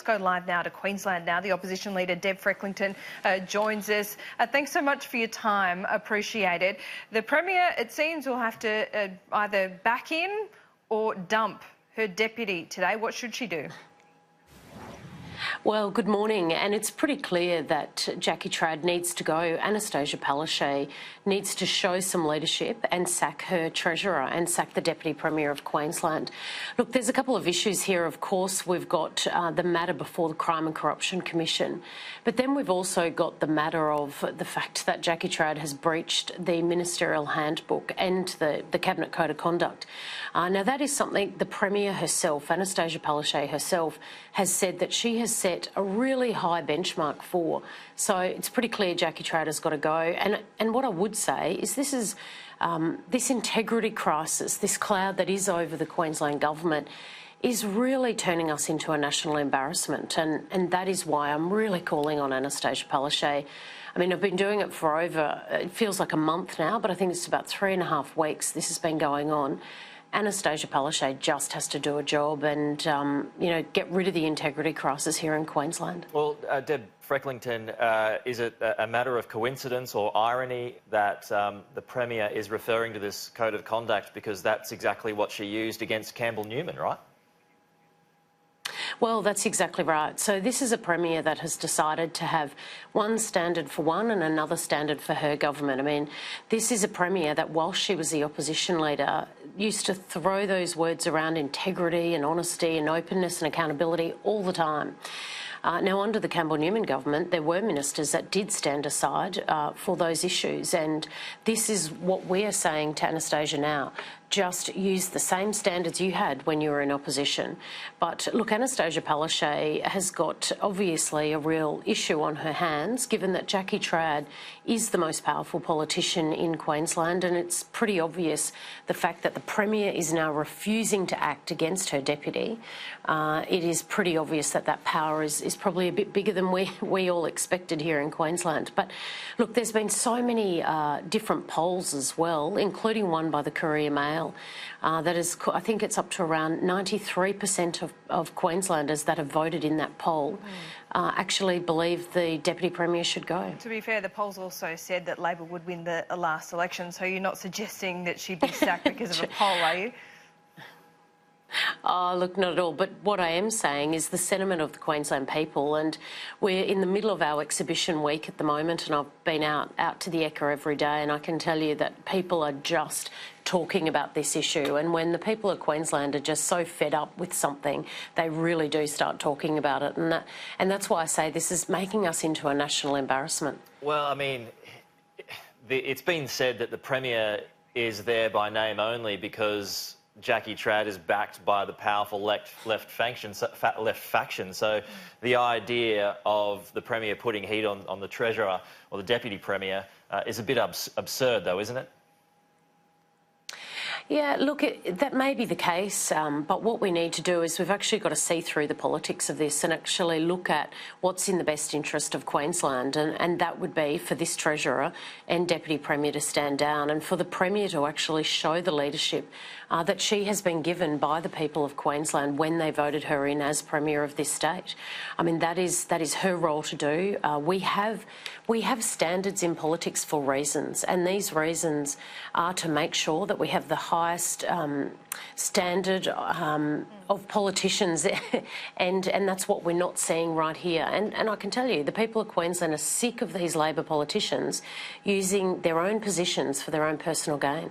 go live now to Queensland now. The opposition leader, Deb Frecklington, joins us. Thanks so much for your time. Appreciate it. The Premier, it seems, will have to either back in or dump her deputy today. What should she do? Well, good morning, and it's pretty clear that Jackie Trad needs to go. Annastacia Palaszczuk needs to show some leadership and sack her Treasurer and sack the Deputy Premier of Queensland. Look, there's a couple of issues here. Of course, we've got the matter before the Crime and Corruption Commission, but then we've also got the matter of the fact that Jackie Trad has breached the Ministerial Handbook and the Cabinet Code of Conduct. Now, that is something the Premier herself, Annastacia Palaszczuk herself, has said that she has set a really high benchmark for. So it's pretty clear Jackie Trad has got to go. And what I would say is this is this integrity crisis, this cloud that is over the Queensland government, is really turning us into a national embarrassment. And that is why I'm really calling on Annastacia Palaszczuk. I mean, I've been doing it for over, it feels like a month now, but I think it's about 3.5 weeks this has been going on. Annastacia Palaszczuk just has to do a job and, you know, get rid of the integrity crisis here in Queensland. Well, Deb Frecklington, is it a matter of coincidence or irony that the Premier is referring to this code of conduct because that's exactly what she used against Campbell Newman, right? Well, that's exactly right. So this is a Premier that has decided to have one standard for one and another standard for her government. I mean, this is a Premier that, whilst she was the opposition leader, used to throw those words around integrity and honesty and openness and accountability all the time. Now, under the Campbell-Newman government, there were ministers that did stand aside for those issues, and this is what we're saying to Annastacia now. Just use the same standards you had when you were in opposition. But look, Annastacia Palaszczuk has got obviously a real issue on her hands, given that Jackie Trad is the most powerful politician in Queensland, and it's pretty obvious the fact that the Premier is now refusing to act against her deputy. It is pretty obvious that that power is probably a bit bigger than we all expected here in Queensland. But look, there's been so many different polls as well, including one by the Courier Mail, that is, I think it's up to around 93% of Queenslanders that have voted in that poll actually believe the Deputy Premier should go. To be fair, the polls also said that Labor would win the last election, so you're not suggesting that she'd be sacked because of a poll, are you? Oh, look, not at all. But what I am saying is the sentiment of the Queensland people, and we're in the middle of our exhibition week at the moment, and I've been out to the Ekka every day, and I can tell you that people are just talking about this issue. And when the people of Queensland are just so fed up with something, they really do start talking about it. And that's why I say this is making us into a national embarrassment. Well, I mean, it's been said that the Premier is there by name only because Jackie Trad is backed by the powerful left faction. So the idea of the Premier putting heat on the Treasurer or the Deputy Premier is a bit absurd, though, isn't it? Yeah, look, that may be the case, but what we need to do is we've actually got to see through the politics of this and actually look at what's in the best interest of Queensland, and that would be for this Treasurer and Deputy Premier to stand down and for the Premier to actually show the leadership that she has been given by the people of Queensland when they voted her in as Premier of this state. I mean, that is her role to do. We have standards in politics for reasons, and these reasons are to make sure that we have the highest standard of politicians and that's what we're not seeing right here. And I can tell you, the people of Queensland are sick of these Labor politicians using their own positions for their own personal gain.